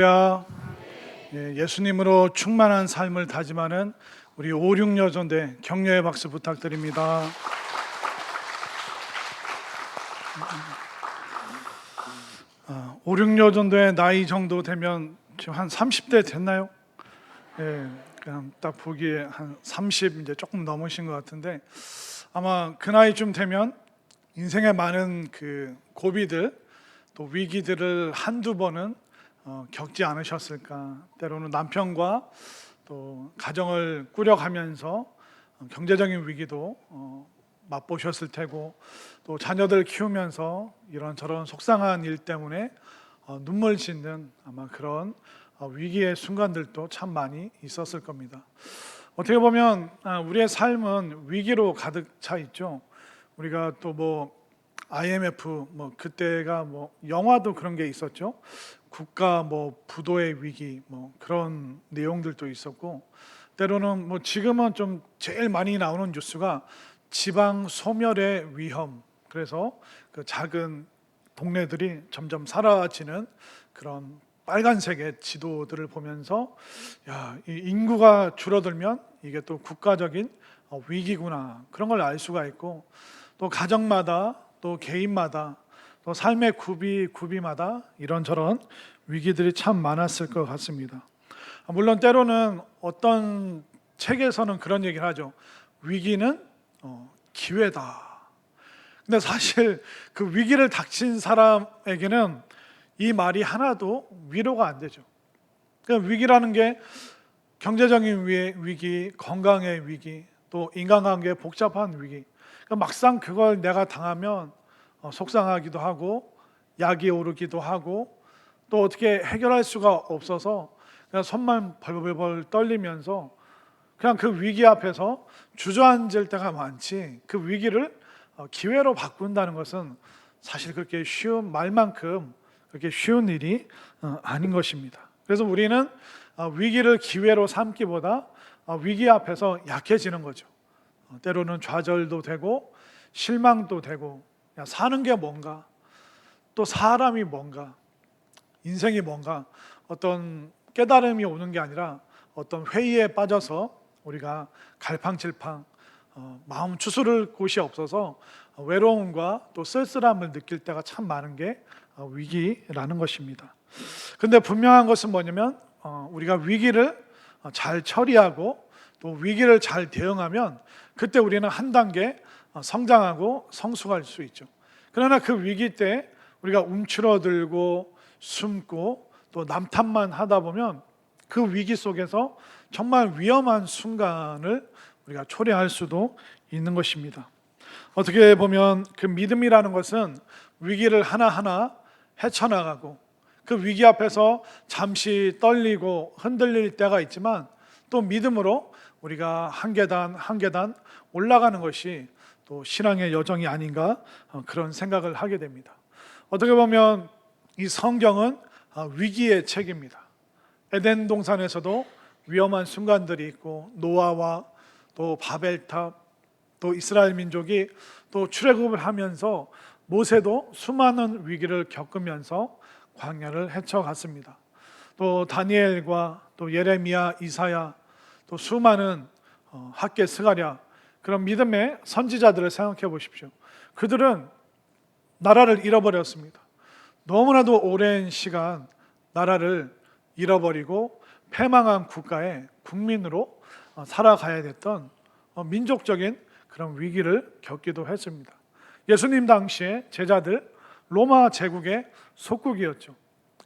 할렐루야. 예수님으로 충만한 삶을 다짐하는 우리 5, 6여전대 격려의 박수 부탁드립니다. 5, 6여전대의 나이 정도 되면 지금 한 30대 됐나요? 그냥 딱 보기에 한 30 이제 조금 넘으신 것 같은데, 아마 그 나이쯤 되면 인생의 많은 그 고비들 또 위기들을 한두 번은 겪지 않으셨을까. 때로는 남편과 또 가정을 꾸려가면서 경제적인 위기도 맛보셨을 테고, 또 자녀들 키우면서 이런저런 속상한 일 때문에 눈물 짓는 아마 그런 위기의 순간들도 참 많이 있었을 겁니다. 어떻게 보면 우리의 삶은 위기로 가득 차 있죠. 우리가 또 뭐 IMF 그때가 영화도 그런 게 있었죠. 국가 부도의 위기 그런 내용들도 있었고, 때로는 지금은 좀 제일 많이 나오는 뉴스가 지방 소멸의 위험. 그래서 그 작은 동네들이 점점 사라지는 그런 빨간색의 지도들을 보면서 이 인구가 줄어들면 이게 또 국가적인 위기구나, 그런 걸 알 수가 있고, 또 가정마다 또 개인마다 또 삶의 구비마다 이런저런 위기들이 참 많았을 것 같습니다. 물론 때로는 어떤 책에서는 그런 얘기를 하죠. 위기는 기회다. 근데 사실 그 위기를 닥친 사람에게는 이 말이 하나도 위로가 안 되죠. 그러니까 위기라는 게 경제적인 위기, 건강의 위기, 또 인간관계의 복잡한 위기. 그러니까 막상 그걸 내가 당하면 속상하기도 하고 약이 오르기도 하고, 또 어떻게 해결할 수가 없어서 그냥 손만 벌벌벌 떨리면서 그냥 그 위기 앞에서 주저앉을 때가 많지, 그 위기를 기회로 바꾼다는 것은 사실 그렇게 쉬운 말만큼 그렇게 쉬운 일이 아닌 것입니다. 그래서 우리는 위기를 기회로 삼기보다 위기 앞에서 약해지는 거죠. 때로는 좌절도 되고 실망도 되고, 사는 게 뭔가, 또 사람이 뭔가, 인생이 뭔가, 어떤 깨달음이 오는 게 아니라 어떤 회의에 빠져서 우리가 갈팡질팡 마음 추스를 곳이 없어서 외로움과 또 쓸쓸함을 느낄 때가 참 많은 게 위기라는 것입니다. 근데 분명한 것은 뭐냐면 우리가 위기를 잘 처리하고 또 위기를 잘 대응하면 그때 우리는 한 단계 성장하고 성숙할 수 있죠. 그러나 그 위기 때 우리가 움츠러들고 숨고 또 남탓만 하다 보면 그 위기 속에서 정말 위험한 순간을 우리가 초래할 수도 있는 것입니다. 어떻게 보면 그 믿음이라는 것은 위기를 하나하나 헤쳐나가고, 그 위기 앞에서 잠시 떨리고 흔들릴 때가 있지만 또 믿음으로 우리가 한 계단 한 계단 올라가는 것이 또 신앙의 여정이 아닌가, 그런 생각을 하게 됩니다. 어떻게 보면 이 성경은 위기의 책입니다. 에덴 동산에서도 위험한 순간들이 있고, 노아와 또 바벨탑, 또 이스라엘 민족이 또 출애굽을 하면서 모세도 수많은 위기를 겪으면서 광야를 헤쳐갔습니다. 또 다니엘과 또 예레미야, 이사야, 또 수많은 학개, 스가랴, 그런 믿음의 선지자들을 생각해 보십시오. 그들은 나라를 잃어버렸습니다. 너무나도 오랜 시간 나라를 잃어버리고 패망한 국가의 국민으로 살아가야 됐던 민족적인 그런 위기를 겪기도 했습니다. 예수님 당시에 제자들 로마 제국의 속국이었죠.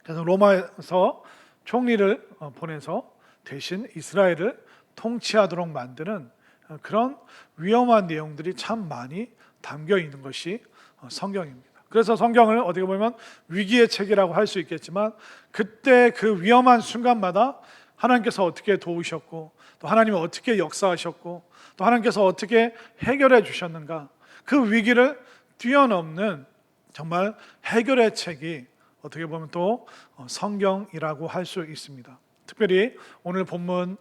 그래서 로마에서 총리를 보내서 대신 이스라엘을 통치하도록 만드는 그런 위험한 내용들이 참 많이 담겨 있는 것이 성경입니다. 그래서 성경을 어떻게 보면 위기의 책이라고 할 수 있겠지만, 그때 그 위험한 순간마다 하나님께서 어떻게 도우셨고, 또 하나님이 어떻게 역사하셨고, 또 하나님께서 어떻게 해결해 주셨는가, 그 위기를 뛰어넘는 정말 해결의 책이 어떻게 보면 또 성경이라고 할 수 있습니다. 특별히 오늘 본문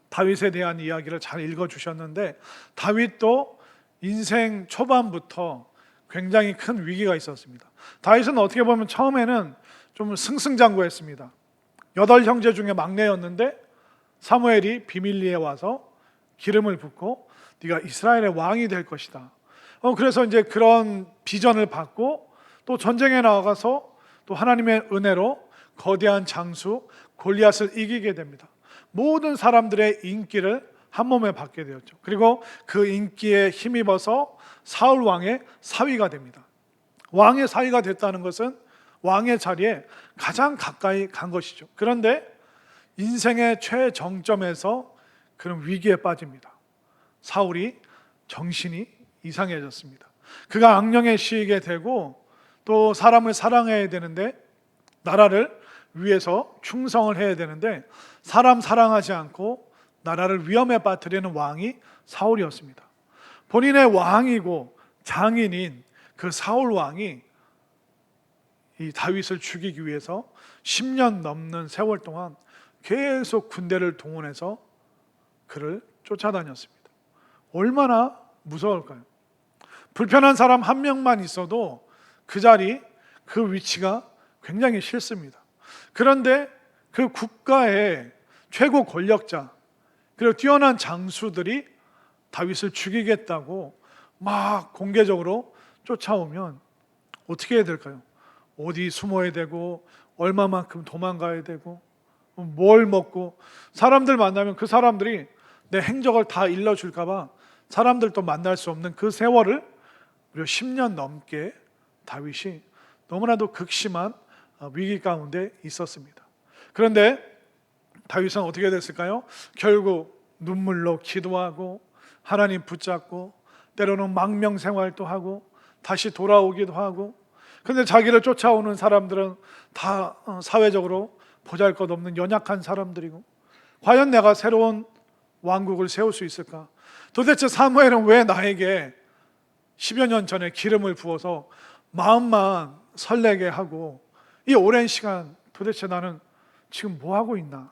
다윗에 대한 이야기를 잘 읽어주셨는데, 다윗도 인생 초반부터 굉장히 큰 위기가 있었습니다. 다윗은 어떻게 보면 처음에는 좀 승승장구했습니다. 8 형제 중에 막내였는데 사무엘이 비밀리에 와서 기름을 붓고 네가 이스라엘의 왕이 될 것이다. 그래서 이제 그런 비전을 받고 또 전쟁에 나가서 또 하나님의 은혜로 거대한 장수 골리앗을 이기게 됩니다. 모든 사람들의 인기를 한 몸에 받게 되었죠. 그리고 그 인기에 힘입어서 사울 왕의 사위가 됩니다. 왕의 사위가 됐다는 것은 왕의 자리에 가장 가까이 간 것이죠. 그런데 인생의 최정점에서 그런 위기에 빠집니다. 사울이 정신이 이상해졌습니다. 그가 악령에 시이게 되고 또 사람을 사랑해야 되는데, 나라를 위해서 충성을 해야 되는데 사람 사랑하지 않고 나라를 위험에 빠뜨리는 왕이 사울이었습니다. 본인의 왕이고 장인인 그 사울 왕이 이 다윗을 죽이기 위해서 10년 넘는 세월 동안 계속 군대를 동원해서 그를 쫓아다녔습니다. 얼마나 무서울까요? 불편한 사람 한 명만 있어도 그 자리, 그 위치가 굉장히 싫습니다. 그런데 그 국가의 최고 권력자 그리고 뛰어난 장수들이 다윗을 죽이겠다고 막 공개적으로 쫓아오면 어떻게 해야 될까요? 어디 숨어야 되고 얼마만큼 도망가야 되고 뭘 먹고, 사람들 만나면 그 사람들이 내 행적을 다 일러줄까 봐 사람들도 만날 수 없는 그 세월을 무려 10년 넘게 다윗이 너무나도 극심한 위기 가운데 있었습니다. 그런데 다윗은 어떻게 됐을까요? 결국 눈물로 기도하고 하나님 붙잡고 때로는 망명 생활도 하고 다시 돌아오기도 하고, 근데 자기를 쫓아오는 사람들은 다 사회적으로 보잘것없는 연약한 사람들이고, 과연 내가 새로운 왕국을 세울 수 있을까? 도대체 사무엘은 왜 나에게 10여 년 전에 기름을 부어서 마음만 설레게 하고 이 오랜 시간 도대체 나는 지금 뭐 하고 있나?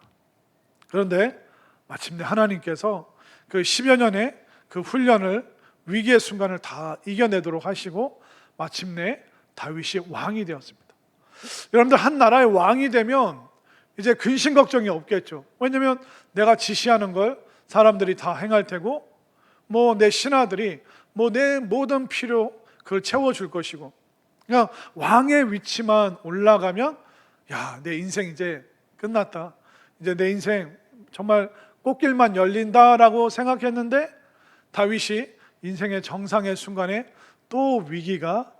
그런데 마침내 하나님께서 그 10여 년의 그 훈련을, 위기의 순간을 다 이겨내도록 하시고 마침내 다윗이 왕이 되었습니다. 여러분들, 한 나라의 왕이 되면 이제 근심 걱정이 없겠죠. 왜냐하면 내가 지시하는 걸 사람들이 다 행할 테고, 뭐 내 신하들이 뭐 내 모든 필요 그걸 채워줄 것이고, 그냥 왕의 위치만 올라가면 야, 내 인생 이제 끝났다, 이제 내 인생 정말 꽃길만 열린다라고 생각했는데, 다윗이 인생의 정상의 순간에 또 위기가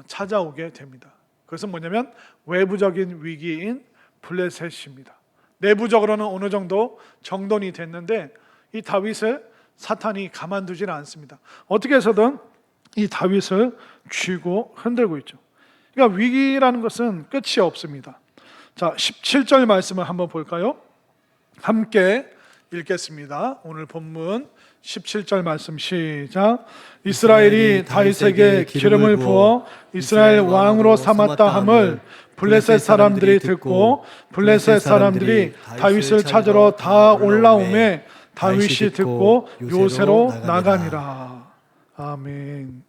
찾아오게 됩니다. 그것은 뭐냐면 외부적인 위기인 블레셋입니다. 내부적으로는 어느 정도 정돈이 됐는데 이 다윗을 사탄이 가만두지는 않습니다. 어떻게 해서든 이 다윗을 쥐고 흔들고 있죠. 그러니까 위기라는 것은 끝이 없습니다. 자, 17절 말씀을 한번 볼까요? 함께 읽겠습니다. 오늘 본문 17절 말씀 시작. 이스라엘이 다윗에게 기름을 부어 이스라엘 왕으로 삼았다 함을 블레셋 사람들이 듣고 블레셋 사람들이 다윗을 찾으러 다 올라오매 다윗이 듣고 요새로 나가니라. 아멘.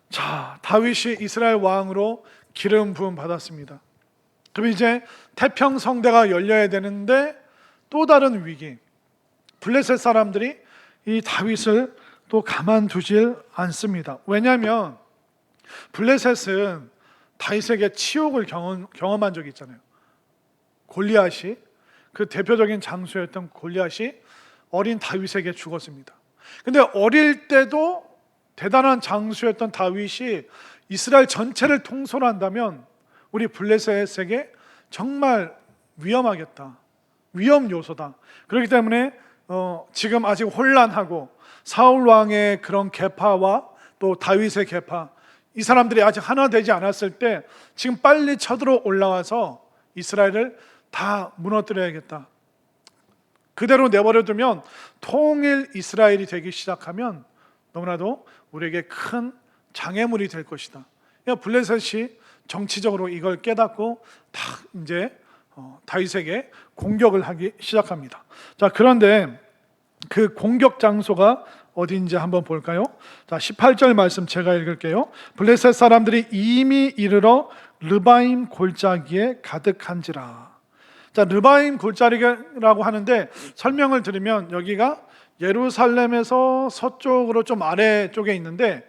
자, 다윗이 이스라엘 왕으로 기름 부음 받았습니다. 그럼 이제 태평성대가 열려야 되는데 또 다른 위기, 블레셋 사람들이 이 다윗을 또 가만두질 않습니다. 왜냐하면 블레셋은 다윗에게 치욕을 경험한 적이 있잖아요. 골리앗이, 그 대표적인 장수였던 골리앗이 어린 다윗에게 죽었습니다. 근데 어릴 때도 대단한 장수였던 다윗이 이스라엘 전체를 통솔한다면 우리 블레셋에게 정말 위험하겠다, 위험 요소다. 그렇기 때문에 지금 아직 혼란하고 사울 왕의 그런 계파와 또 다윗의 계파, 이 사람들이 아직 하나 되지 않았을 때 지금 빨리 쳐들어 올라와서 이스라엘을 다 무너뜨려야겠다. 그대로 내버려두면 통일 이스라엘이 되기 시작하면 너무나도 우리에게 큰 장애물이 될 것이다. 블레셋이 정치적으로 이걸 깨닫고 다 이제 다윗에게 공격을 하기 시작합니다. 자, 그런데 그 공격 장소가 어디인지 한번 볼까요? 자, 18절 말씀 제가 읽을게요. 블레셋 사람들이 이미 이르러 르바임 골짜기에 가득한지라. 자, 르바임 골짜기라고 하는데 설명을 드리면 여기가 예루살렘에서 서쪽으로 좀 아래쪽에 있는데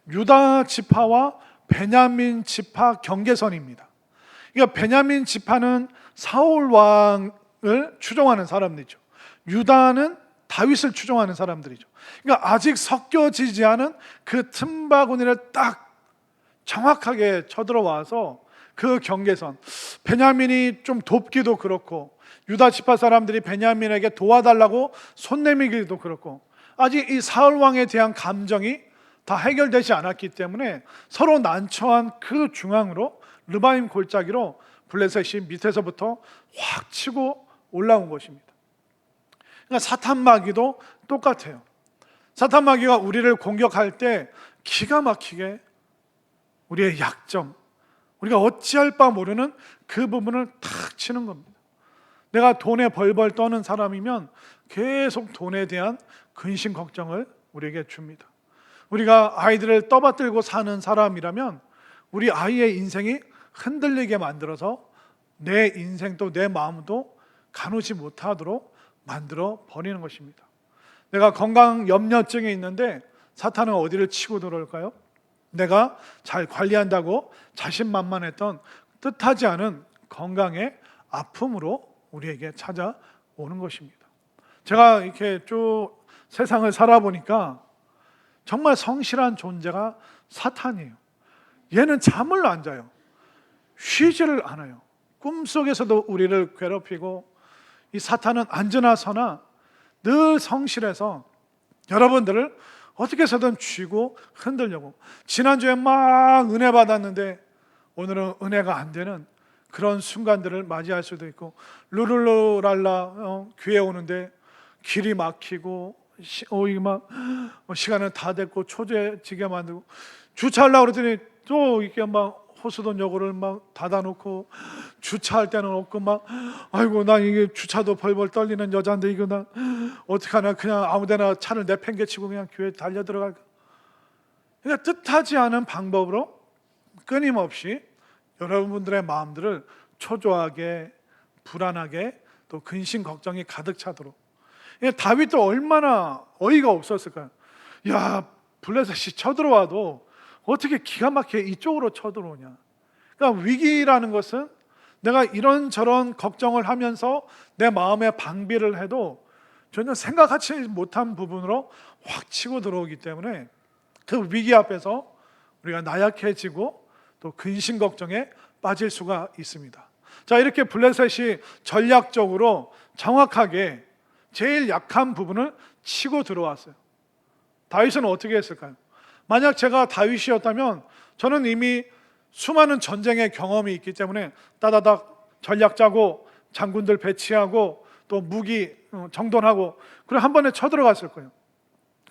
유다 지파와 베냐민 지파 경계선입니다. 그러니까 베냐민 지파는 사울 왕을 추종하는 사람들이죠. 유다는 다윗을 추종하는 사람들이죠. 그러니까 아직 섞여지지 않은 그 틈바구니를 딱 정확하게 쳐들어와서 그 경계선, 베냐민이 좀 돕기도 그렇고 유다 지파 사람들이 베냐민에게 도와달라고 손 내밀기도 그렇고 아직 이 사울 왕에 대한 감정이 다 해결되지 않았기 때문에 서로 난처한 그 중앙으로 르바임 골짜기로 블레셋이 밑에서부터 확 치고 올라온 것입니다. 그러니까 사탄 마귀도 똑같아요. 사탄 마귀가 우리를 공격할 때 기가 막히게 우리의 약점, 우리가 어찌할 바 모르는 그 부분을 탁 치는 겁니다. 내가 돈에 벌벌 떠는 사람이면 계속 돈에 대한 근심 걱정을 우리에게 줍니다. 우리가 아이들을 떠받들고 사는 사람이라면 우리 아이의 인생이 흔들리게 만들어서 내 인생도 내 마음도 가누지 못하도록 만들어 버리는 것입니다. 내가 건강 염려증이 있는데 사탄은 어디를 치고 들어올까요? 내가 잘 관리한다고 자신만만했던 뜻하지 않은 건강의 아픔으로 우리에게 찾아오는 것입니다. 제가 이렇게 쭉 세상을 살아보니까 정말 성실한 존재가 사탄이에요. 얘는 잠을 안 자요. 쉬지를 않아요. 꿈속에서도 우리를 괴롭히고 이 사탄은 앉으나 서나 늘 성실해서 여러분들을 어떻게 해서든 쥐고 흔들려고. 지난주에 막 은혜 받았는데 오늘은 은혜가 안 되는 그런 순간들을 맞이할 수도 있고, 루룰루랄라 교회 오는데 길이 막히고 시간은 다 됐고 초조해지게 만들고, 주차하려고 그랬더니 또 이렇게 막 호수돈 요구를 막 닫아놓고 주차할 데는 없고 막 아이고 나 이게 주차도 벌벌 떨리는 여자인데 이거 나 어떡하나, 그냥 아무데나 차를 내팽개치고 그냥 교회 달려 들어갈까. 그러니까 뜻하지 않은 방법으로 끊임없이 여러분들의 마음들을 초조하게, 불안하게, 또 근심 걱정이 가득 차도록. 다윗도 얼마나 어이가 없었을까요? 야, 블레셋이 쳐들어와도 어떻게 기가 막히게 이쪽으로 쳐들어오냐. 그러니까 위기라는 것은 내가 이런저런 걱정을 하면서 내 마음에 방비를 해도 전혀 생각하지 못한 부분으로 확 치고 들어오기 때문에 그 위기 앞에서 우리가 나약해지고 또 근심 걱정에 빠질 수가 있습니다. 자, 이렇게 블레셋이 전략적으로 정확하게 제일 약한 부분을 치고 들어왔어요. 다윗은 어떻게 했을까요? 만약 제가 다윗이었다면 저는 이미 수많은 전쟁의 경험이 있기 때문에 따다닥 전략 짜고 장군들 배치하고 또 무기 정돈하고 그리고 한 번에 쳐들어갔을 거예요.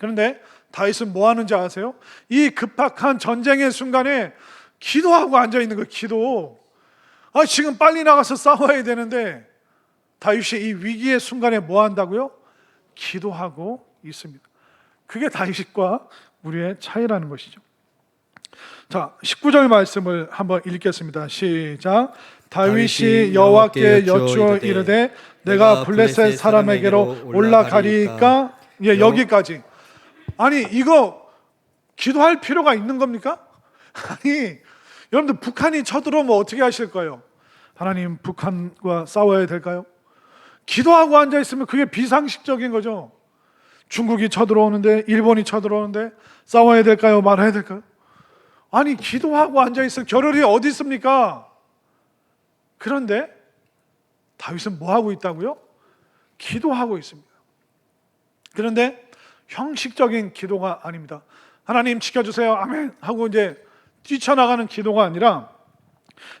그런데 다윗은 뭐 하는지 아세요? 이 급박한 전쟁의 순간에 기도하고 앉아있는 거예요. 기도. 지금 빨리 나가서 싸워야 되는데 다윗이 이 위기의 순간에 뭐 한다고요? 기도하고 있습니다. 그게 다윗과 우리의 차이라는 것이죠. 자, 19절 말씀을 한번 읽겠습니다. 시작. 다윗이 여호와께 여쭈어 이르되 내가 블레셋 사람에게로 올라가리까? 예, 여기까지. 아니, 이거 기도할 필요가 있는 겁니까? 아니, 여러분들 북한이 쳐들어오면 어떻게 하실 거예요? 하나님, 북한과 싸워야 될까요? 기도하고 앉아있으면 그게 비상식적인 거죠. 중국이 쳐들어오는데, 일본이 쳐들어오는데 싸워야 될까요? 말아야 될까요? 아니, 기도하고 앉아있을 겨를이 어디 있습니까? 그런데 다윗은 뭐 하고 있다고요? 기도하고 있습니다. 그런데 형식적인 기도가 아닙니다. 하나님 지켜주세요, 아멘 하고 이제 뛰쳐나가는 기도가 아니라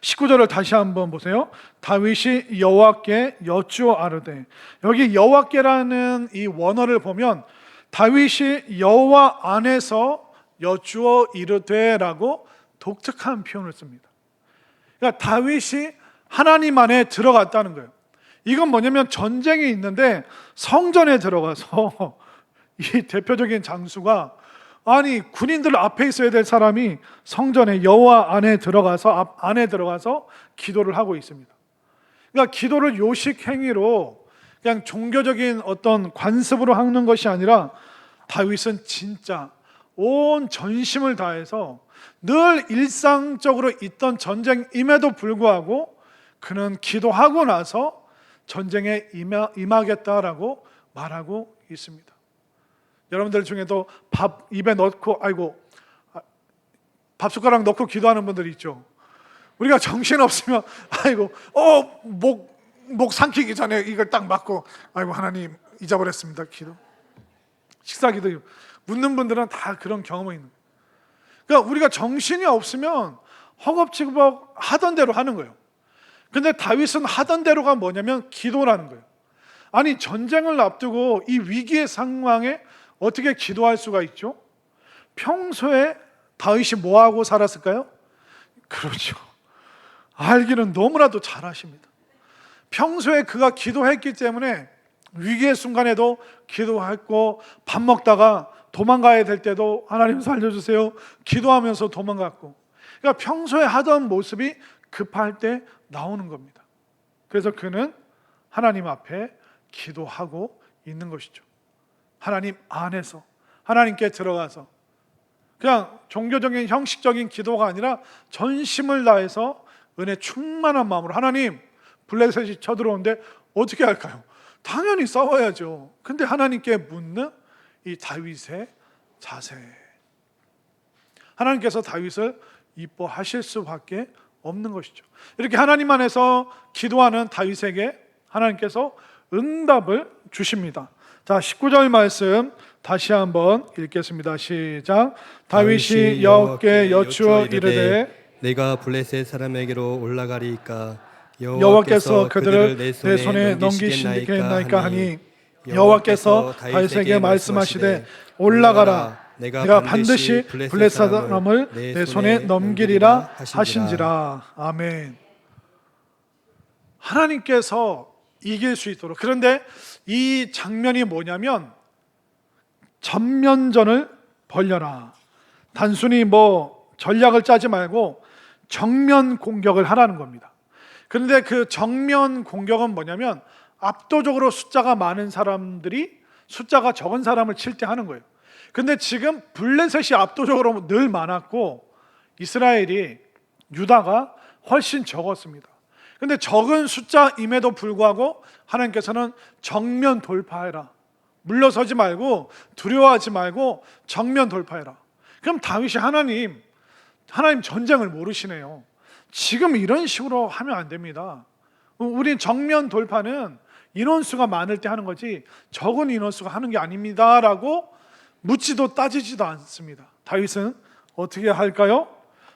19절을 다시 한번 보세요. 다윗이 여호와께 여쭈어 아르되, 여기 여호와께라는 이 원어를 보면 다윗이 여호와 안에서 여쭈어 이르되라고 독특한 표현을 씁니다. 그러니까 다윗이 하나님 안에 들어갔다는 거예요. 이건 뭐냐면 전쟁이 있는데 성전에 들어가서 이 대표적인 장수가, 아니 군인들 앞에 있어야 될 사람이 성전에 여호와 안에 들어가서 기도를 하고 있습니다. 그러니까 기도를 요식 행위로 그냥 종교적인 어떤 관습으로 하는 것이 아니라 다윗은 진짜 온 전심을 다해서 늘 일상적으로 있던 전쟁임에도 불구하고 그는 기도하고 나서 전쟁에 임하겠다라고 말하고 있습니다. 여러분들 중에도 밥 입에 넣고 밥 숟가락 넣고 기도하는 분들이 있죠. 우리가 정신 없으면 목 삼키기 전에 이걸 딱 맞고 하나님 잊어버렸습니다. 기도. 식사 기도. 묻는 분들은 다 그런 경험이 있는 거예요. 그러니까 우리가 정신이 없으면 허겁지겁 하던 대로 하는 거예요. 근데 다윗은 하던 대로가 뭐냐면 기도라는 거예요. 아니, 전쟁을 앞두고 이 위기의 상황에 어떻게 기도할 수가 있죠? 평소에 다윗이 뭐하고 살았을까요? 그렇죠. 알기는 너무나도 잘 아십니다. 평소에 그가 기도했기 때문에 위기의 순간에도 기도했고, 밥 먹다가 도망가야 될 때도 하나님 살려주세요 기도하면서 도망갔고, 그러니까 평소에 하던 모습이 급할 때 나오는 겁니다. 그래서 그는 하나님 앞에 기도하고 있는 것이죠. 하나님 안에서, 하나님께 들어가서 그냥 종교적인 형식적인 기도가 아니라 전심을 다해서 은혜 충만한 마음으로, 하나님 블레셋이 쳐들어오는데 어떻게 할까요? 당연히 싸워야죠. 근데 하나님께 묻는 이 다윗의 자세, 하나님께서 다윗을 이뻐하실 수밖에 없는 것이죠. 이렇게 하나님 안에서 기도하는 다윗에게 하나님께서 응답을 주십니다. 자, 19절 말씀 다시 한번 읽겠습니다. 시작. 다윗이 여호와께 여쭈어 이르되 내가 블레셋 사람에게로 올라가리이까 여호와께서 그들을 내 손에 넘기시겠나이까 하니, 여호와께서 다윗에게 말씀하시되 올라가라, 내가 반드시 블레셋 사람을 내 손에 넘기리라 하신지라. 아멘. 하나님께서 이길 수 있도록. 그런데 이 장면이 뭐냐면 전면전을 벌려라. 단순히 전략을 짜지 말고 정면 공격을 하라는 겁니다. 그런데 그 정면 공격은 뭐냐면 압도적으로 숫자가 많은 사람들이 숫자가 적은 사람을 칠 때 하는 거예요. 근데 지금 블레셋이 압도적으로 늘 많았고 이스라엘이, 유다가 훨씬 적었습니다. 근데 적은 숫자임에도 불구하고 하나님께서는 정면 돌파해라, 물러서지 말고 두려워하지 말고 정면 돌파해라. 그럼 다윗이 하나님 전쟁을 모르시네요. 지금 이런 식으로 하면 안 됩니다. 우린 정면 돌파는 인원수가 많을 때 하는 거지 적은 인원수가 하는 게 아닙니다 라고 묻지도 따지지도 않습니다. 다윗은 어떻게 할까요?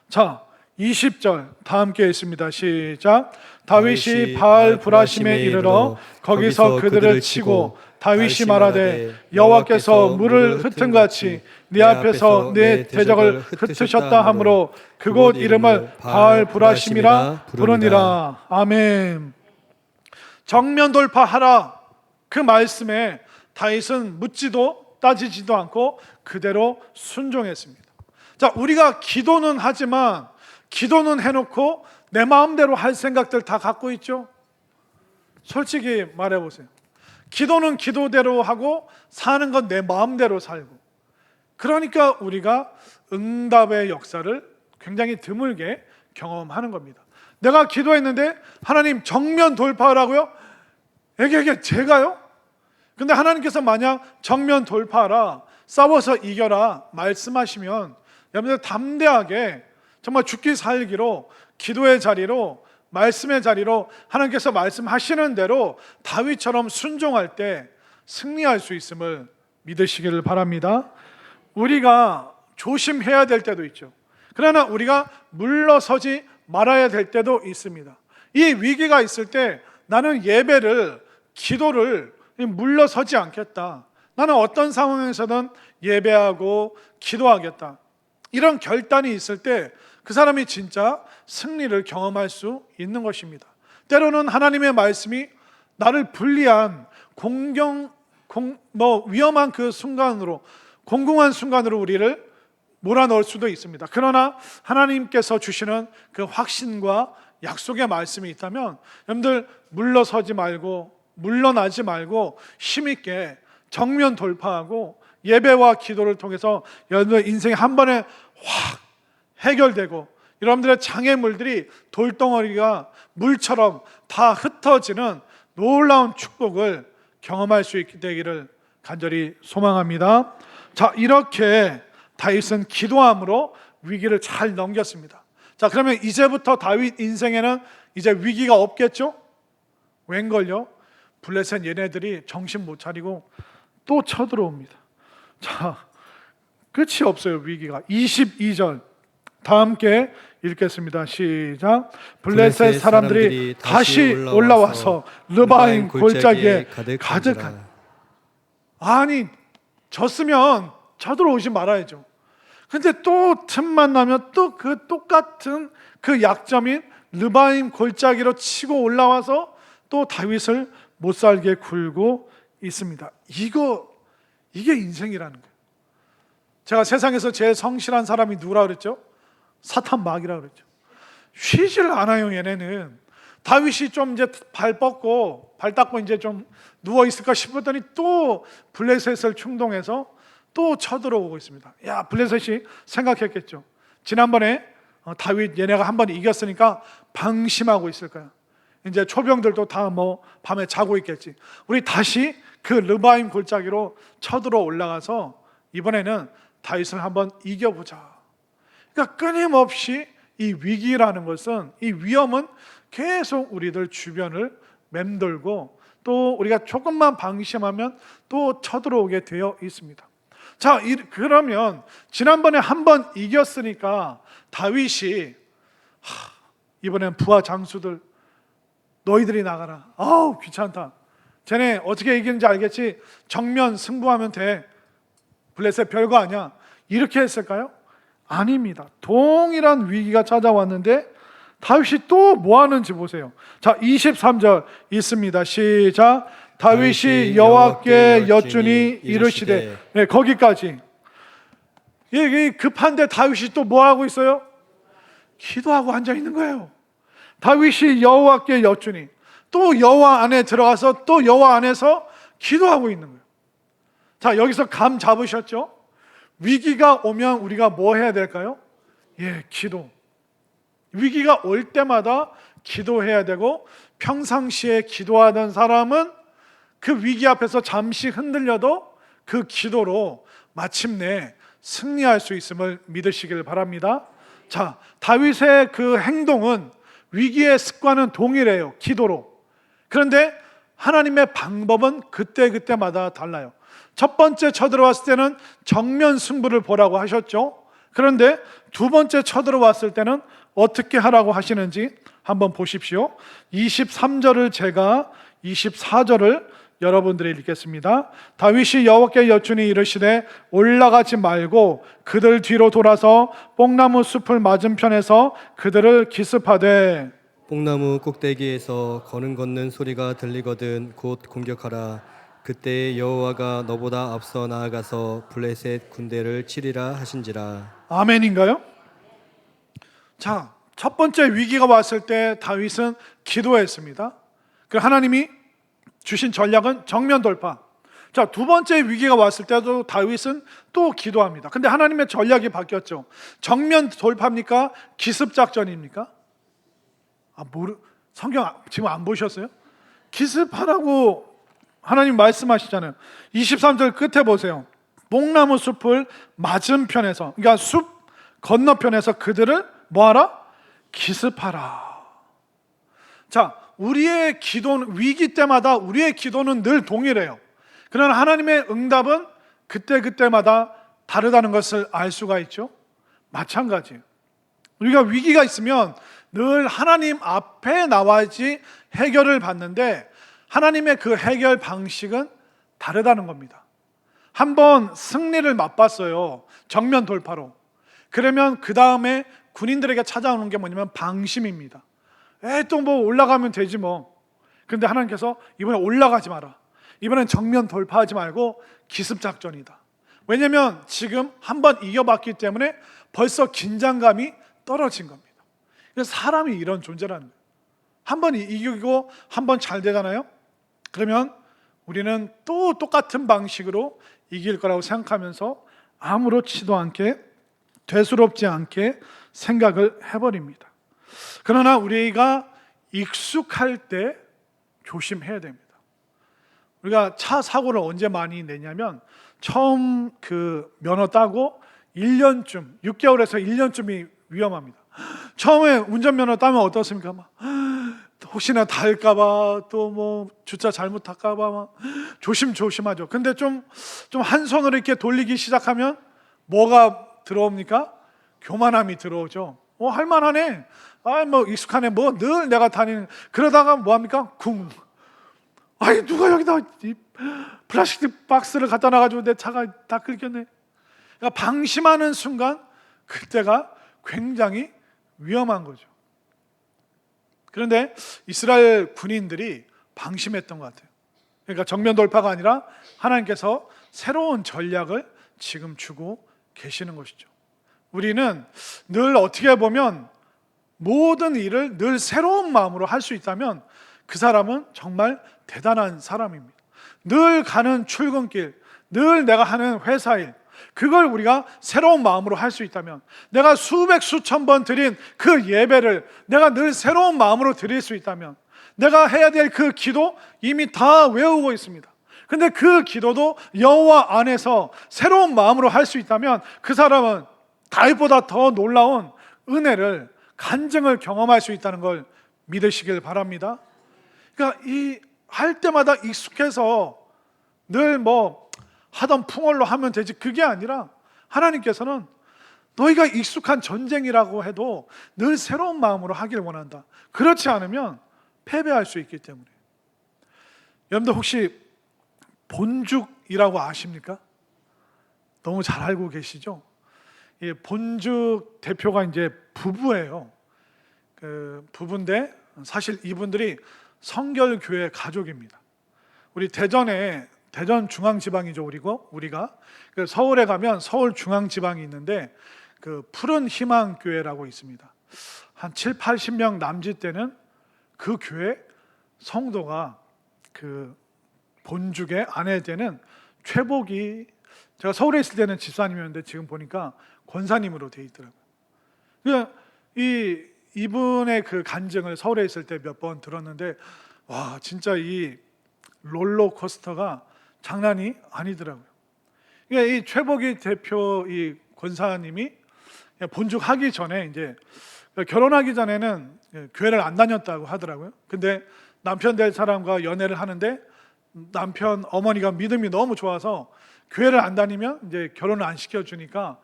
자, 20절 다 함께 읽습니다. 시작. 다윗이 바알 브라심에 이르러 거기서 그들을 치고 다윗이 말하되 여호와께서 물을 흩은 같이 네 앞에서 내 대적을 흩으셨다 하므로 그곳 이름을 바알 브라심이라 부르니라. 아멘. 정면 돌파하라, 그 말씀에 다윗은 묻지도 따지지도 않고 그대로 순종했습니다. 자, 우리가 기도는 하지만 기도는 해놓고 내 마음대로 할 생각들 다 갖고 있죠. 솔직히 말해보세요. 기도는 기도대로 하고 사는 건 내 마음대로 살고, 그러니까 우리가 응답의 역사를 굉장히 드물게 경험하는 겁니다. 내가 기도했는데 하나님 정면 돌파하라고요? 에게 제가요? 근데 하나님께서 만약 정면 돌파하라, 싸워서 이겨라 말씀하시면 여러분들 담대하게 정말 죽기 살기로 기도의 자리로, 말씀의 자리로 하나님께서 말씀하시는 대로 다윗처럼 순종할 때 승리할 수 있음을 믿으시기를 바랍니다. 우리가 조심해야 될 때도 있죠. 그러나 우리가 물러서지 말아야 될 때도 있습니다. 이 위기가 있을 때 나는 예배를, 기도를 물러서지 않겠다, 나는 어떤 상황에서든 예배하고 기도하겠다, 이런 결단이 있을 때 그 사람이 진짜 승리를 경험할 수 있는 것입니다. 때로는 하나님의 말씀이 나를 불리한 위험한 그 순간으로, 공공한 순간으로 우리를 몰아넣을 수도 있습니다. 그러나 하나님께서 주시는 그 확신과 약속의 말씀이 있다면 여러분들 물러서지 말고 물러나지 말고 힘있게 정면 돌파하고 예배와 기도를 통해서 여러분들 인생이 한 번에 확 해결되고 여러분들의 장애물들이 돌덩어리가 물처럼 다 흩어지는 놀라운 축복을 경험할 수 있게 되기를 간절히 소망합니다. 자, 이렇게 다윗은 기도함으로 위기를 잘 넘겼습니다. 자, 그러면 이제부터 다윗 인생에는 이제 위기가 없겠죠? 웬걸요? 블레셋 얘네들이 정신 못 차리고 또 쳐들어옵니다. 자, 끝이 없어요. 위기가. 22절 다 함께 읽겠습니다. 시작. 블레셋 사람들이 다시 올라와서 르바임 골짜기에 가득한. 아니, 졌으면 쳐들어오지 말아야죠. 근데 또 틈만 나면 또 그 똑같은 그 약점인 르바임 골짜기로 치고 올라와서 또 다윗을 못 살게 굴고 있습니다. 이게 인생이라는 거예요. 제가 세상에서 제일 성실한 사람이 누구라 그랬죠? 사탄 마귀라 그랬죠. 쉬질 않아요. 얘네는. 다윗이 좀 이제 발 닦고 이제 좀 누워 있을까 싶었더니 또 블레셋을 충동해서 또 쳐들어오고 있습니다. 야, 블레셋이 생각했겠죠. 지난번에 다윗 얘네가 한번 이겼으니까 방심하고 있을 거야. 이제 초병들도 다 뭐 밤에 자고 있겠지. 우리 다시 그 르바임 골짜기로 쳐들어 올라가서 이번에는 다윗을 한번 이겨보자. 그러니까 끊임없이 이 위기라는 것은, 이 위험은 계속 우리들 주변을 맴돌고 또 우리가 조금만 방심하면 또 쳐들어오게 되어 있습니다. 자, 그러면 지난번에 한번 이겼으니까 다윗이 이번엔 부하 장수들 너희들이 나가라. 아우 귀찮다. 쟤네 어떻게 이기는지 알겠지? 정면 승부하면 돼. 블레셋 별거 아니야. 이렇게 했을까요? 아닙니다. 동일한 위기가 찾아왔는데 다윗이 또 뭐 하는지 보세요. 자, 23절 있습니다. 시작. 다윗이 여호와께 여쭈니 이르시되. 네, 거기까지. 이게 급한데 다윗이 또 뭐 하고 있어요? 기도하고 앉아 있는 거예요. 다윗이 여호와께 여쭈니, 또 여호와 안에 들어가서 또 여호와 안에서 기도하고 있는 거예요. 자, 여기서 감 잡으셨죠? 위기가 오면 우리가 뭐 해야 될까요? 예, 기도. 위기가 올 때마다 기도해야 되고, 평상시에 기도하던 사람은 그 위기 앞에서 잠시 흔들려도 그 기도로 마침내 승리할 수 있음을 믿으시길 바랍니다. 자, 다윗의 그 행동은 위기의 습관은 동일해요. 기도로. 그런데 하나님의 방법은 그때마다 달라요. 첫 번째 쳐들어왔을 때는 정면 승부를 보라고 하셨죠. 그런데 두 번째 쳐들어왔을 때는 어떻게 하라고 하시는지 한번 보십시오. 23절을 제가 24절을 여러분들이 읽겠습니다. 다윗이 여호와께 여쭈니 이르시되 올라가지 말고 그들 뒤로 돌아서 뽕나무 숲을 맞은편에서 그들을 기습하되. 뽕나무 꼭대기에서 거는 걷는 소리가 들리거든 곧 공격하라. 그때 여호와가 너보다 앞서 나아가서 블레셋 군대를 치리라 하신지라. 아멘인가요? 자, 첫 번째 위기가 왔을 때 다윗은 기도했습니다. 그 하나님이 주신 전략은 정면 돌파. 자, 두 번째 위기가 왔을 때도 다윗은 또 기도합니다. 근데 하나님의 전략이 바뀌었죠. 정면 돌파입니까? 기습 작전입니까? 성경 지금 안 보셨어요? 기습하라고 하나님 말씀하시잖아요. 23절 끝에 보세요. 뽕나무 숲을 맞은편에서, 그러니까 숲 건너편에서 그들을 뭐하라? 기습하라. 자, 우리의 기도는, 위기 때마다 우리의 기도는 늘 동일해요. 그러나 하나님의 응답은 그때마다 다르다는 것을 알 수가 있죠. 마찬가지예요. 우리가 위기가 있으면 늘 하나님 앞에 나와야지 해결을 받는데 하나님의 그 해결 방식은 다르다는 겁니다. 한번 승리를 맛봤어요. 정면 돌파로. 그러면 그 다음에 군인들에게 찾아오는 게 뭐냐면 방심입니다. 또 뭐 올라가면 되지 뭐. 그런데 하나님께서 이번에 올라가지 마라. 이번엔 정면 돌파하지 말고 기습작전이다. 왜냐하면 지금 한번 이겨봤기 때문에 벌써 긴장감이 떨어진 겁니다. 사람이 이런 존재라는 거예요. 한 번 이기고 한 번 잘 되잖아요. 그러면 우리는 또 똑같은 방식으로 이길 거라고 생각하면서 아무렇지도 않게, 되스럽지 않게 생각을 해버립니다. 그러나 우리가 익숙할 때 조심해야 됩니다. 우리가 차 사고를 언제 많이 내냐면 처음 그 면허 따고 1년쯤, 6개월에서 1년쯤이 위험합니다. 처음에 운전면허 따면 어떻습니까? 막 혹시나 닳을까봐, 또 뭐 주차 잘못할까봐 막 조심하죠. 근데 좀 한 손으로 이렇게 돌리기 시작하면 뭐가 들어옵니까? 교만함이 들어오죠. 할만하네. 뭐 익숙하네. 뭐 늘 내가 다니는. 그러다가 뭐 합니까? 쿵. 아니 누가 여기다 이 플라스틱 박스를 갖다 놔가지고 내 차가 다 긁혔네. 그러니까 방심하는 순간 그때가 굉장히 위험한 거죠. 그런데 이스라엘 군인들이 방심했던 것 같아요. 그러니까 정면 돌파가 아니라 하나님께서 새로운 전략을 지금 주고 계시는 것이죠. 우리는 늘 어떻게 보면 모든 일을 늘 새로운 마음으로 할 수 있다면 그 사람은 정말 대단한 사람입니다. 늘 가는 출근길, 늘 내가 하는 회사일, 그걸 우리가 새로운 마음으로 할 수 있다면, 내가 수백 수천 번 드린 그 예배를 내가 늘 새로운 마음으로 드릴 수 있다면, 내가 해야 될 그 기도 이미 다 외우고 있습니다. 근데 그 기도도 여호와 안에서 새로운 마음으로 할 수 있다면 그 사람은 다윗보다 더 놀라운 은혜를, 간증을 경험할 수 있다는 걸 믿으시길 바랍니다. 그러니까 이 할 때마다 익숙해서 늘 뭐 하던 풍월로 하면 되지, 그게 아니라 하나님께서는 너희가 익숙한 전쟁이라고 해도 늘 새로운 마음으로 하길 원한다. 그렇지 않으면 패배할 수 있기 때문에. 여러분들 혹시 본죽이라고 아십니까? 너무 잘 알고 계시죠? 이 본죽 대표가 이제 부부예요. 그 부부인데 사실 이분들이 성결교회 가족입니다. 우리 대전 중앙지방이죠. 우리가 그 서울에 가면 서울 중앙지방이 있는데 그 푸른 희망교회라고 있습니다. 한 7, 80명 남짓 되는 그 교회 성도가 그 본죽의 아내 되는 최복이, 제가 서울에 있을 때는 집사님이었는데 지금 보니까 권사님으로 돼 있더라고요. 그러니까 이분의 그 간증을 서울에 있을 때 몇 번 들었는데, 와, 진짜 이 롤러코스터가 장난이 아니더라고요. 그러니까 이 최복이 대표 이 권사님이 본죽 하기 전에 이제 결혼하기 전에는 교회를 안 다녔다고 하더라고요. 근데 남편 될 사람과 연애를 하는데 남편 어머니가 믿음이 너무 좋아서 교회를 안 다니면 이제 결혼을 안 시켜주니까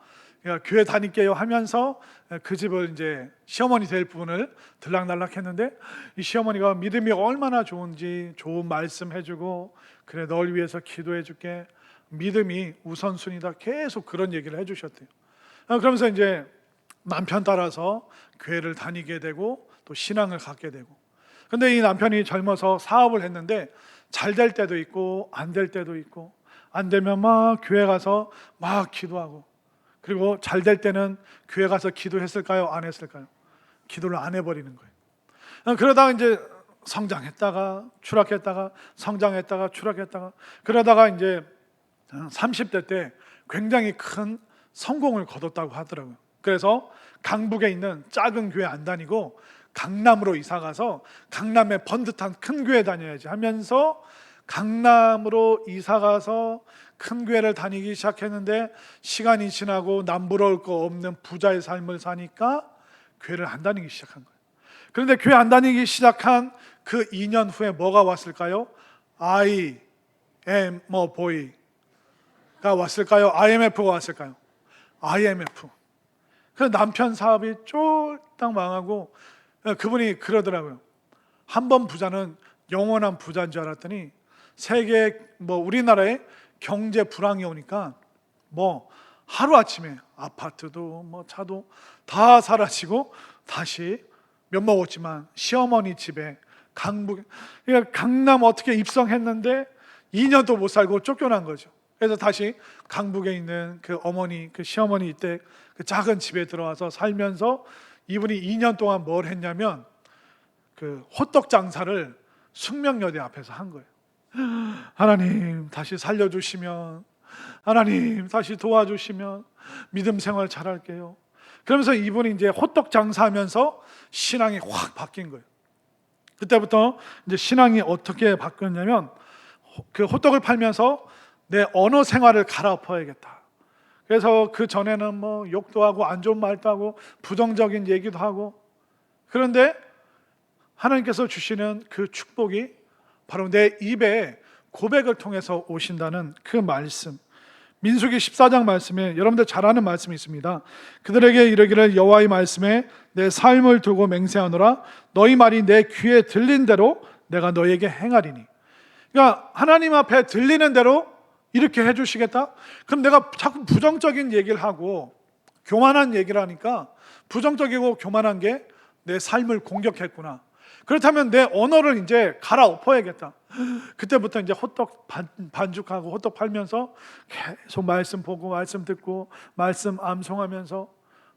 교회 다닐게요 하면서 그 집을 이제 시어머니 될 분을 들락날락 했는데, 이 시어머니가 믿음이 얼마나 좋은지 좋은 말씀 해주고, 그래 널 위해서 기도해 줄게, 믿음이 우선순위다, 계속 그런 얘기를 해주셨대요. 그러면서 이제 남편 따라서 교회를 다니게 되고 또 신앙을 갖게 되고. 근데 이 남편이 젊어서 사업을 했는데 잘 될 때도 있고 안 될 때도 있고, 안 되면 막 교회 가서 막 기도하고, 그리고 잘 될 때는 교회 가서 기도했을까요? 안 했을까요? 기도를 안 해버리는 거예요. 그러다가 이제 성장했다가 추락했다가 성장했다가 추락했다가, 그러다가 이제 30대 때 굉장히 큰 성공을 거뒀다고 하더라고요. 그래서 강북에 있는 작은 교회 안 다니고 강남으로 이사 가서 강남에 번듯한 큰 교회 다녀야지 하면서 강남으로 이사 가서 큰 교회를 다니기 시작했는데, 시간이 지나고 남부러울 거 없는 부자의 삶을 사니까 교회를 안 다니기 시작한 거예요. 그런데 교회 안 다니기 시작한 그 2년 후에 뭐가 왔을까요? I am a boy가 왔을까요? IMF가 왔을까요? IMF. 그 남편 사업이 쫄딱 망하고, 그분이 그러더라고요. 한 번 부자는 영원한 부자인 줄 알았더니 세계 우리나라에 경제 불황이 오니까 뭐 하루아침에 아파트도 뭐 차도 다 사라지고 다시 면 먹었지만 시어머니 집에 그러니까 강남 어떻게 입성했는데 2년도 못 살고 쫓겨난 거죠. 그래서 다시 강북에 있는 그 어머니, 그 시어머니 때 그 작은 집에 들어와서 살면서 이분이 2년 동안 뭘 했냐면 그 호떡 장사를 숙명여대 앞에서 한 거예요. 하나님 다시 살려주시면, 하나님 다시 도와주시면 믿음 생활 잘할게요. 그러면서 이분이 이제 호떡 장사하면서 신앙이 확 바뀐 거예요. 그때부터 이제 신앙이 어떻게 바뀌었냐면 그 호떡을 팔면서 내 언어 생활을 갈아엎어야겠다. 그래서 그 전에는 뭐 욕도 하고 안 좋은 말도 하고 부정적인 얘기도 하고, 그런데 하나님께서 주시는 그 축복이 바로 내 입에 고백을 통해서 오신다는 그 말씀, 민수기 14장 말씀에 여러분들 잘 아는 말씀이 있습니다. 그들에게 이르기를 여호와의 말씀에 내 삶을 두고 맹세하노라. 너희 말이 내 귀에 들린 대로 내가 너에게 행하리니. 그러니까 하나님 앞에 들리는 대로 이렇게 해주시겠다? 그럼 내가 자꾸 부정적인 얘기를 하고 교만한 얘기를 하니까 부정적이고 교만한 게 내 삶을 공격했구나. 그렇다면 내 언어를 이제 갈아엎어야겠다. 그때부터 이제 호떡 반죽하고 호떡 팔면서 계속 말씀 보고 말씀 듣고 말씀 암송하면서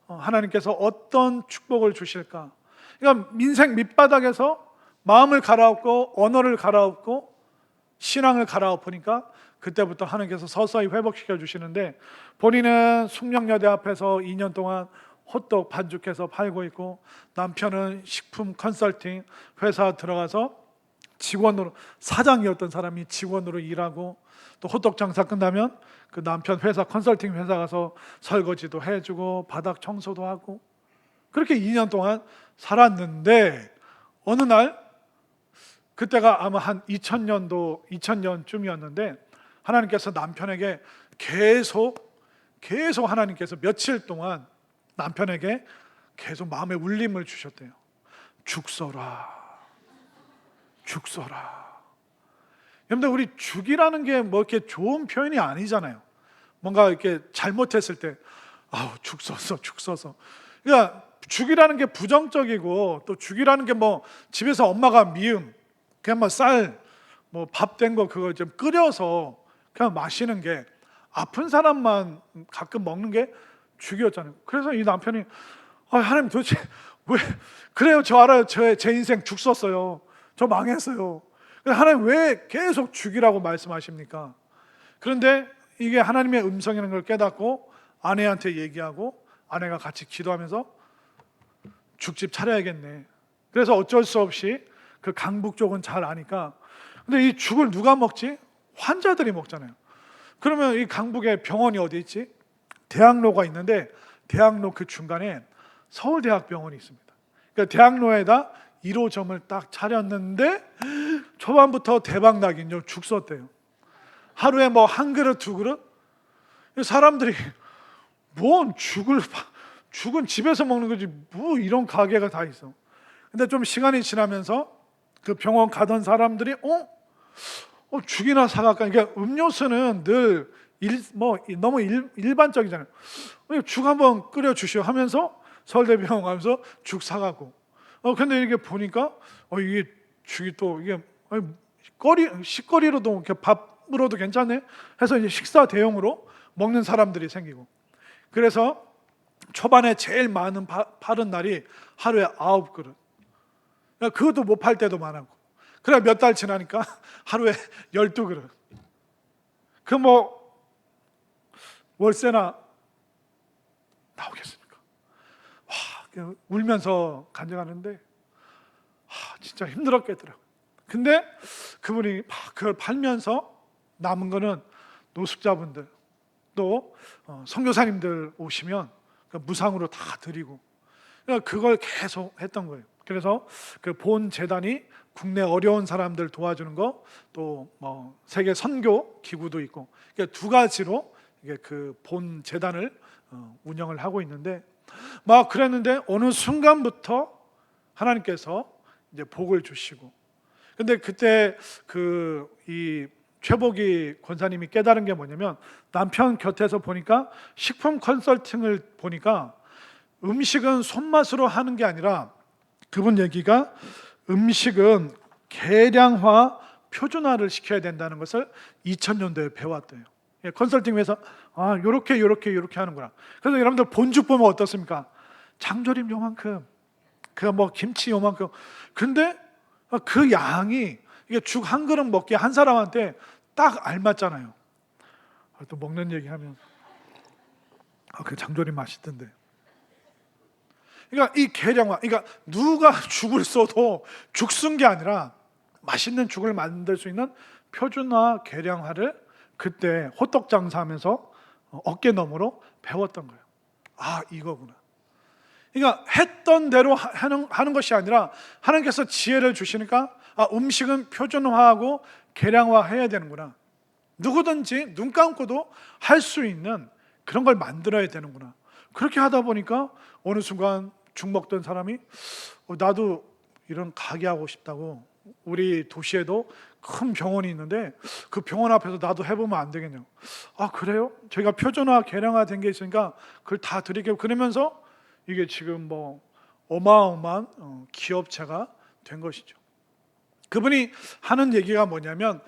하나님께서 어떤 축복을 주실까. 그러니까 민생 밑바닥에서 마음을 갈아엎고 언어를 갈아엎고 신앙을 갈아엎으니까 그때부터 하나님께서 서서히 회복시켜 주시는데, 본인은 숙명여대 앞에서 2년 동안 호떡 반죽해서 팔고 있고, 남편은 식품 컨설팅 회사 들어가서 직원으로, 사장이었던 사람이 직원으로 일하고, 또 호떡 장사 끝나면 그 남편 회사 컨설팅 회사 가서 설거지도 해주고 바닥 청소도 하고, 그렇게 2년 동안 살았는데 어느 날, 그때가 아마 한 2000년쯤이었는데 하나님께서 남편에게 계속 하나님께서 며칠 동안 남편에게 계속 마음의 울림을 주셨대요. 죽 써라. 여러분들, 우리 죽이라는 게 뭐 이렇게 좋은 표현이 아니잖아요. 뭔가 이렇게 잘못했을 때 죽 써서. 그러니까 죽이라는 게 부정적이고, 또 죽이라는 게 뭐 집에서 엄마가 미음, 그냥 뭐 쌀, 뭐 밥 된 거 그거 좀 끓여서 그냥 마시는 게, 아픈 사람만 가끔 먹는 게 죽이었잖아요. 그래서 이 남편이 하나님 도대체 왜 그래요? 저 알아요. 제 인생 죽 썼어요. 저 망했어요. 하나님 왜 계속 죽이라고 말씀하십니까? 그런데 이게 하나님의 음성이라는 걸 깨닫고 아내한테 얘기하고, 아내가 같이 기도하면서 죽집 차려야겠네. 그래서 어쩔 수 없이 그 강북 쪽은 잘 아니까, 근데 이 죽을 누가 먹지? 환자들이 먹잖아요. 그러면 이 강북에 병원이 어디 있지? 대학로가 있는데 대학로 그 중간에 서울대학병원이 있습니다. 그러니까 대학로에다 1호점을 딱 차렸는데 초반부터 대박 나긴요. 죽 썼대요. 하루에 뭐 한 그릇 두 그릇? 사람들이 뭔 죽은 집에서 먹는 거지 뭐 이런 가게가 다 있어. 근데 좀 시간이 지나면서 그 병원 가던 사람들이 죽이나 사갈까? 그러니까 음료수는 늘 너무 일반적이잖아요. 죽 한번 끓여 주시오 하면서 서울대병원 가면서 죽 사가고. 근데 이게 보니까 이게 죽이 또 이게 식거리로도 이렇게 밥으로도 괜찮네 해서 이제 식사 대용으로 먹는 사람들이 생기고. 그래서 초반에 제일 많은 팔은 날이 하루에 9그릇. 그것도 못 팔 때도 많았고. 그래 몇 달 지나니까 하루에 12그릇. 그 뭐 월세나 나오겠습니까? 울면서 간증하는데 진짜 힘들었겠더라고요. 근데 그분이 막 그걸 팔면서 남은 거는 노숙자분들, 또 선교사님들 오시면 무상으로 다 드리고, 그걸 계속 했던 거예요. 그래서 그 본 재단이 국내 어려운 사람들 도와주는 거, 또 뭐 세계 선교 기구도 있고, 그러니까 두 가지로 이게 그 본 재단을 운영을 하고 있는데, 막 그랬는데 어느 순간부터 하나님께서 이제 복을 주시고, 근데 그때 이 최복이 권사님이 깨달은 게 뭐냐면, 남편 곁에서 보니까 식품 컨설팅을 보니까 음식은 손맛으로 하는 게 아니라, 그분 얘기가 음식은 계량화, 표준화를 시켜야 된다는 것을 2000년도에 배웠대요. 컨설팅 회사 요렇게 하는구나. 그래서 여러분들 본죽 보면 어떻습니까? 장조림 요만큼, 그 뭐 김치 요만큼. 근데 그 양이 이게 죽 한 그릇 먹기에 한 사람한테 딱 알맞잖아요. 또 먹는 얘기하면 그 장조림 맛있던데. 그러니까 이 계량화, 그러니까 누가 죽을 써도 죽 쓴 게 아니라 맛있는 죽을 만들 수 있는 표준화 계량화를 그때 호떡 장사하면서 어깨 너머로 배웠던 거예요. 아, 이거구나. 그러니까 했던 대로 하는 것이 아니라 하나님께서 지혜를 주시니까 음식은 표준화하고 계량화해야 되는구나. 누구든지 눈 감고도 할 수 있는 그런 걸 만들어야 되는구나. 그렇게 하다 보니까 어느 순간 죽 먹던 사람이 나도 이런 가게 하고 싶다고, 우리 도시에도 큰 병원이 있는데 그 병원 앞에서 나도 해보면 안 되겠냐고. 아, 그래요? 저희가 표준화 계량화된 게 있으니까 그걸 다 드릴게요. 그러면서 이게 지금 뭐 어마어마한 기업체가 된 것이죠. 그분이 하는 얘기가 뭐냐면,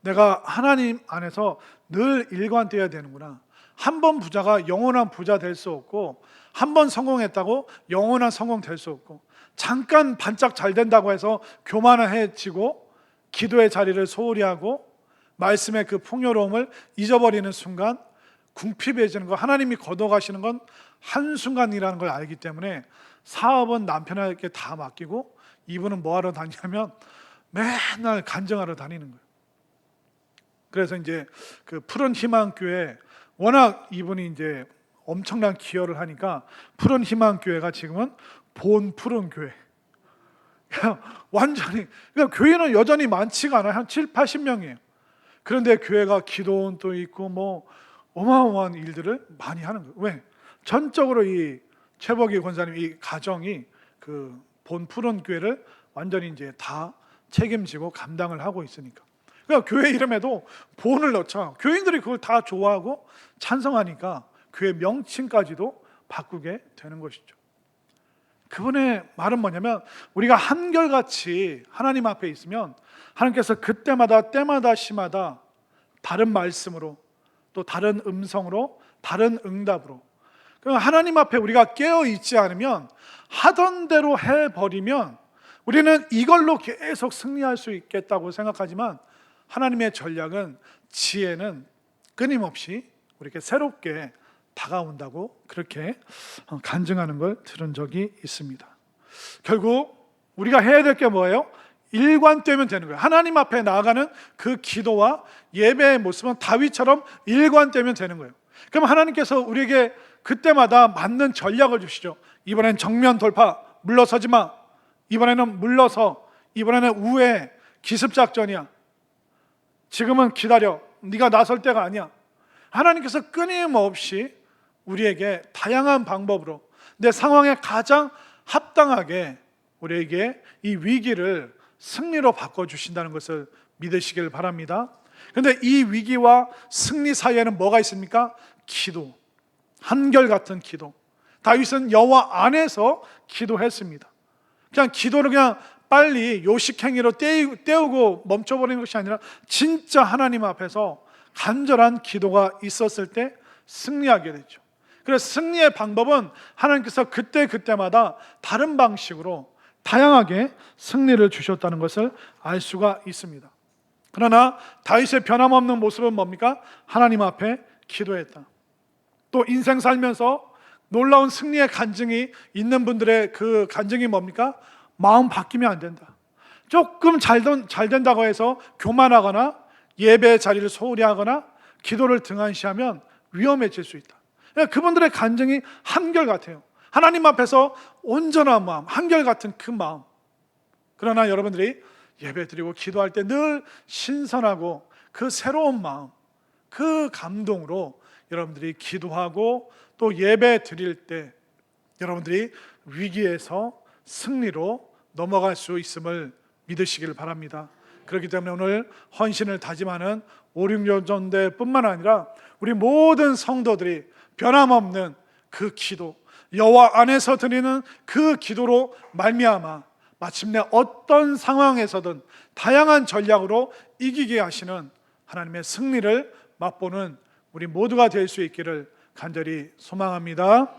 내가 하나님 안에서 늘 일관되어야 되는구나. 한 번 부자가 영원한 부자 될 수 없고, 한 번 성공했다고 영원한 성공 될 수 없고, 잠깐 반짝 잘 된다고 해서 교만해지고 기도의 자리를 소홀히 하고 말씀의 그 풍요로움을 잊어버리는 순간 궁핍해지는 거, 하나님이 걷어가시는 건 한순간이라는 걸 알기 때문에 사업은 남편에게 다 맡기고 이분은 뭐하러 다니냐면 맨날 간증하러 다니는 거예요. 그래서 이제 그 푸른 희망교회, 워낙 이분이 이제 엄청난 기여를 하니까 푸른 희망교회가 지금은 본 푸른 교회. 완전히, 그러니까 교회는 여전히 많지가 않아요. 한 7, 80명이에요. 그런데 교회가 기도원도 있고 뭐 어마어마한 일들을 많이 하는 거예요. 왜? 전적으로 이 최복희 권사님 이 가정이 그 본 푸른 교회를 완전히 이제 다 책임지고 감당을 하고 있으니까. 그러니까 교회 이름에도 본을 넣자. 교인들이 그걸 다 좋아하고 찬성하니까 교회 명칭까지도 바꾸게 되는 것이죠. 그분의 말은 뭐냐면, 우리가 한결같이 하나님 앞에 있으면 하나님께서 그때마다 때마다 시마다 다른 말씀으로, 또 다른 음성으로, 다른 응답으로, 하나님 앞에 우리가 깨어 있지 않으면, 하던 대로 해버리면 우리는 이걸로 계속 승리할 수 있겠다고 생각하지만, 하나님의 전략은, 지혜는 끊임없이 우리에게 새롭게 다가온다고 그렇게 간증하는 걸 들은 적이 있습니다. 결국 우리가 해야 될 게 뭐예요? 일관되면 되는 거예요. 하나님 앞에 나아가는 그 기도와 예배의 모습은 다윗처럼 일관되면 되는 거예요. 그럼 하나님께서 우리에게 그때마다 맞는 전략을 주시죠. 이번엔 정면 돌파, 물러서지 마. 이번에는 물러서, 이번에는 우회, 기습작전이야. 지금은 기다려, 네가 나설 때가 아니야. 하나님께서 끊임없이 우리에게 다양한 방법으로 내 상황에 가장 합당하게 우리에게 이 위기를 승리로 바꿔주신다는 것을 믿으시길 바랍니다. 그런데 이 위기와 승리 사이에는 뭐가 있습니까? 기도, 한결같은 기도. 다윗은 여호와 안에서 기도했습니다. 그냥 기도를 그냥 빨리 요식행위로 때우고 멈춰버리는 것이 아니라 진짜 하나님 앞에서 간절한 기도가 있었을 때 승리하게 되죠. 그래서 승리의 방법은 하나님께서 그때마다 다른 방식으로 다양하게 승리를 주셨다는 것을 알 수가 있습니다. 그러나 다윗의 변함없는 모습은 뭡니까? 하나님 앞에 기도했다. 또 인생 살면서 놀라운 승리의 간증이 있는 분들의 그 간증이 뭡니까? 마음 바뀌면 안 된다. 조금 잘 된다고 해서 교만하거나 예배의 자리를 소홀히 하거나 기도를 등한시하면 위험해질 수 있다. 그분들의 간증이 한결같아요. 하나님 앞에서 온전한 마음, 한결같은 그 마음. 그러나 여러분들이 예배 드리고 기도할 때 늘 신선하고 그 새로운 마음, 그 감동으로 여러분들이 기도하고 또 예배 드릴 때 여러분들이 위기에서 승리로 넘어갈 수 있음을 믿으시길 바랍니다. 그렇기 때문에 오늘 헌신을 다짐하는 5, 6년 전대 뿐만 아니라 우리 모든 성도들이 변함없는 그 기도, 여호와 안에서 드리는 그 기도로 말미암아 마침내 어떤 상황에서든 다양한 전략으로 이기게 하시는 하나님의 승리를 맛보는 우리 모두가 될 수 있기를 간절히 소망합니다.